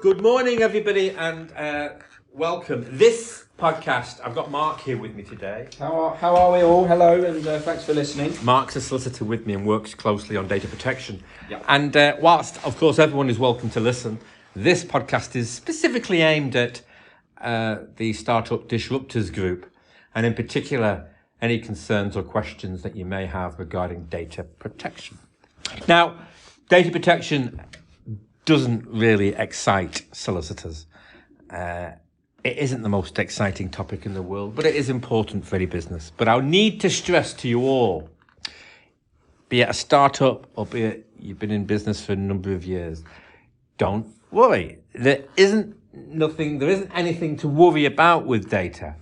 Good morning, everybody, and welcome. This podcast, I've got Mark here with me today. How are we all? Hello, and thanks for listening. Mark's a solicitor with me and works closely on data protection. Yep. And whilst, of course, everyone is welcome to listen, this podcast is specifically aimed at the Startup Disruptors group, and in particular, any concerns or questions that you may have regarding data protection. Now, data protection doesn't really excite solicitors. It isn't the most exciting topic in the world, but it is important for any business. But I need to stress to you all, be it a startup or be it you've been in business for a number of years, don't worry. There isn't anything to worry about with data.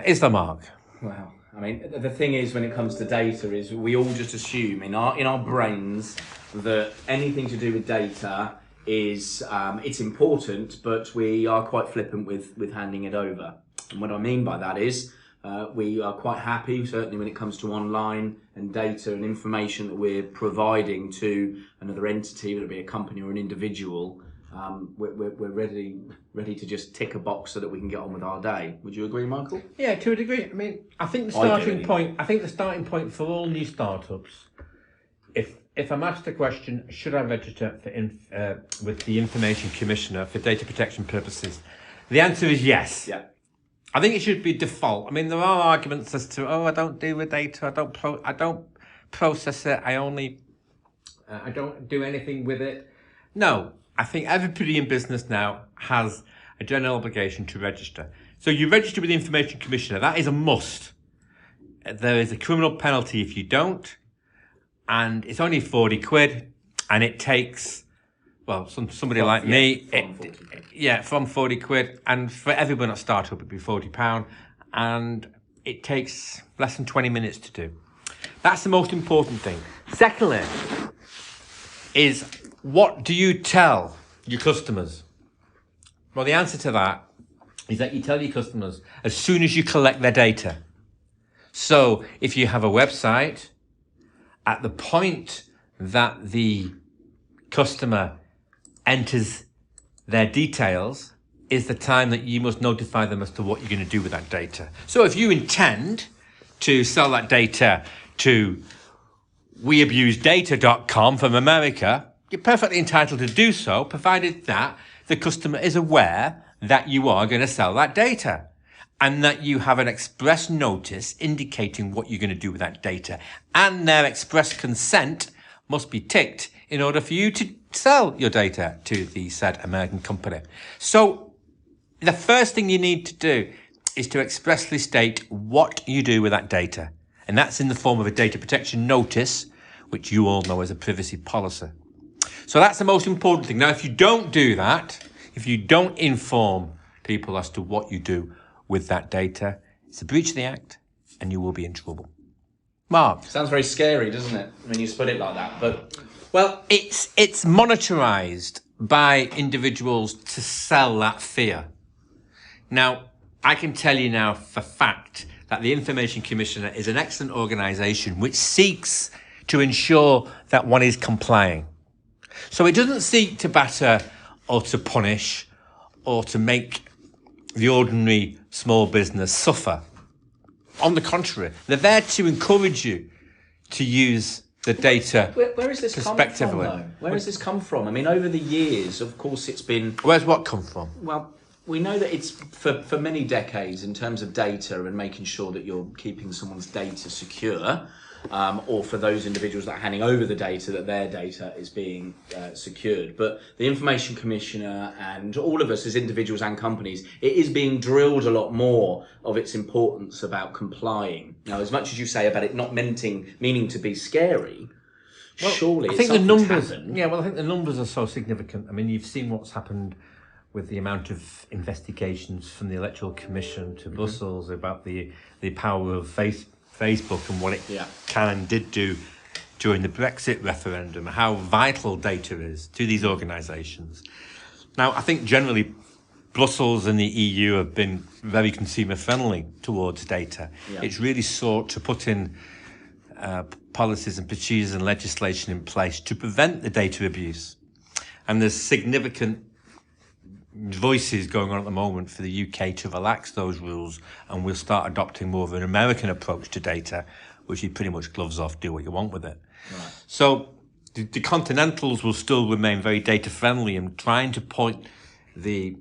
Is there, Mark? Well, I mean, the thing is, when it comes to data, is we all just assume in our brains that anything to do with data is it's important, but we are quite flippant with handing it over. And what I mean by that is we are quite happy, certainly when it comes to online and data and information that we're providing to another entity, whether it be a company or an individual. We're ready to just tick a box so that we can get on with our day. Would you agree, Michael? Yeah, to a degree. I mean, I think the starting point for all new startups, if I'm asked the question, should I register with the Information Commissioner for data protection purposes? The answer is yes. Yeah. I think it should be default. I mean, there are arguments as to, I don't deal with data, I don't process it, I don't do anything with it. No, I think everybody in business now has a general obligation to register. So you register with the Information Commissioner, that is a must. There is a criminal penalty if you don't. And it's only 40 quid, and it takes, well, somebody like me, from 40 quid, and for everyone at startup it'd be £40, and it takes less than 20 minutes to do. That's the most important thing. Secondly, is what do you tell your customers? Well, the answer to that is that you tell your customers as soon as you collect their data. So if you have a website, at the point that the customer enters their details is the time that you must notify them as to what you're going to do with that data. So if you intend to sell that data to weabusedata.com from America, you're perfectly entitled to do so, provided that the customer is aware that you are going to sell that data, and that you have an express notice indicating what you're going to do with that data. And their express consent must be ticked in order for you to sell your data to the said American company. So the first thing you need to do is to expressly state what you do with that data. And that's in the form of a data protection notice, which you all know as a privacy policy. So that's the most important thing. Now, if you don't do that, if you don't inform people as to what you do with that data, it's a breach of the Act and you will be in trouble. Mark? Sounds very scary, doesn't it, when you put it like that? But well, it's monitorized by individuals to sell that fear. Now, I can tell you now for fact that the Information Commissioner is an excellent organisation which seeks to ensure that one is complying. So it doesn't seek to batter or to punish or to make the ordinary small business suffer. On the contrary, they're there to encourage you to use the data where has this come from, though? Where has this come from? I mean, over the years, of course, it's been... Where's what come from? Well, we know that it's for many decades in terms of data and making sure that you're keeping someone's data secure, or for those individuals that are handing over the data, that their data is being secured. But the Information Commissioner and all of us as individuals and companies, it is being drilled a lot more of its importance about complying. Now, as much as you say about it not meaning to be scary, well, surely I think the numbers happened. Yeah, well, I think the numbers are so significant. I mean, you've seen what's happened with the amount of investigations from the Electoral Commission to Brussels about the power of Facebook and what it can and did do during the Brexit referendum, how vital data is to these organisations. Now, I think generally Brussels and the EU have been very consumer friendly towards data. Yeah. It's really sought to put in policies and procedures and legislation in place to prevent the data abuse. And there's significant voices going on at the moment for the UK to relax those rules, and we'll start adopting more of an American approach to data, which is pretty much gloves off, do what you want with it. Right. So the Continentals will still remain very data friendly and trying to point the,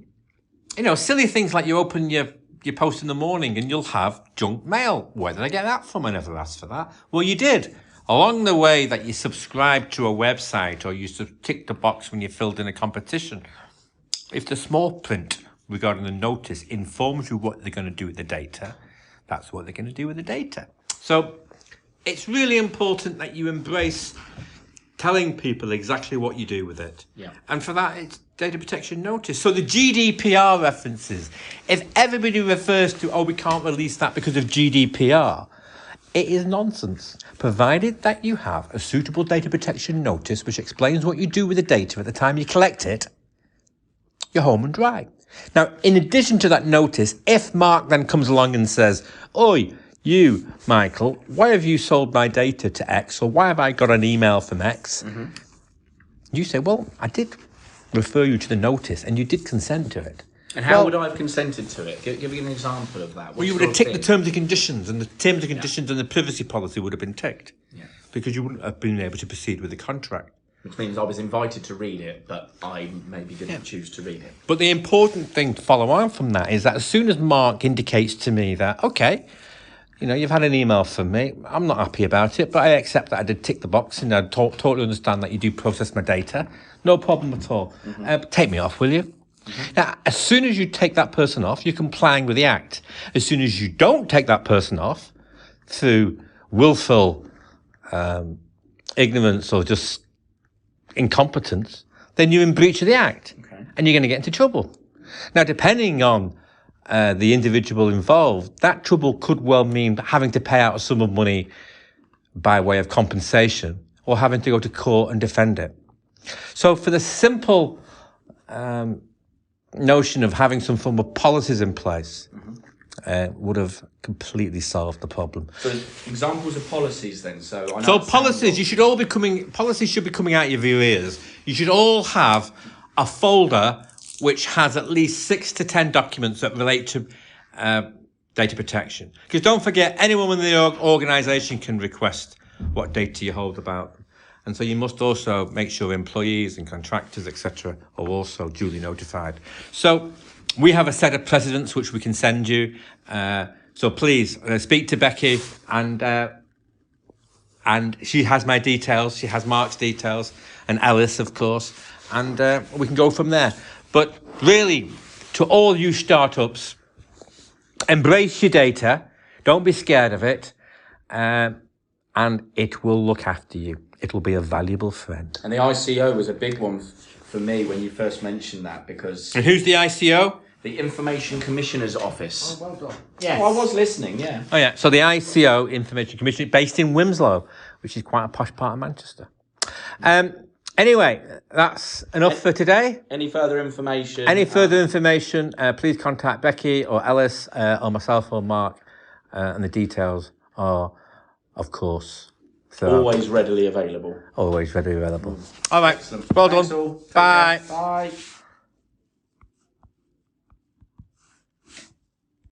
silly things like you open your post in the morning and you'll have junk mail. Where did I get that from? I never asked for that. Well, you did. Along the way that you subscribed to a website or you ticked the box when you filled in a competition, if the small print regarding the notice informs you what they're going to do with the data, that's what they're going to do with the data. So it's really important that you embrace telling people exactly what you do with it. Yeah. And for that, it's data protection notice. So the GDPR references, if everybody refers to, we can't release that because of GDPR, it is nonsense. Provided that you have a suitable data protection notice which explains what you do with the data at the time you collect it, you're home and dry. Now, in addition to that notice, if Mark then comes along and says, "Oi, you, Michael, why have you sold my data to X, or why have I got an email from X?" Mm-hmm. You say, "Well, I did refer you to the notice and you did consent to it." And how would I have consented to it? Give me an example of that. Well, you would have ticked the terms and conditions, and the terms and conditions and the privacy policy would have been ticked. Yeah. Because you wouldn't have been able to proceed with the contract. Which means I was invited to read it, but I maybe didn't choose to read it. But the important thing to follow on from that is that as soon as Mark indicates to me that, okay, you've had an email from me, I'm not happy about it, but I accept that I did tick the box and I totally understand that you do process my data, no problem at all. Mm-hmm. Take me off, will you? Mm-hmm. Now, as soon as you take that person off, you're complying with the Act. As soon as you don't take that person off through willful ignorance or just incompetence, then you're in breach of the Act, and you're going to get into trouble. Now, depending on the individual involved, that trouble could well mean having to pay out a sum of money by way of compensation or having to go to court and defend it. So for the simple notion of having some form of policies in place would have completely solved the problem. So examples of policies then. So policies, policies should be coming out of your ears. You should all have a folder which has at least 6 to 10 documents that relate to data protection. Because don't forget, anyone in the organisation can request what data you hold about them. And so you must also make sure employees and contractors, etc., are also duly notified. So we have a set of precedents which we can send you. So please speak to Becky, and she has my details. She has Mark's details, and Alice, of course, and we can go from there. But really, to all you startups, embrace your data. Don't be scared of it, and it will look after you. It will be a valuable friend. And the ICO was a big one for me when you first mentioned that, because... And who's the ICO? The Information Commissioner's Office. Oh, well done. Yes. Oh, I was listening, yeah. Oh, yeah. So the ICO, Information Commissioner, based in Wilmslow, which is quite a posh part of Manchester. Anyway, that's enough for today. Any further information? Please contact Becky or Alice or myself or Mark, and the details are, of course... always readily available. Always readily available. All right. Excellent. Well done. Thanks all. Bye. Bye.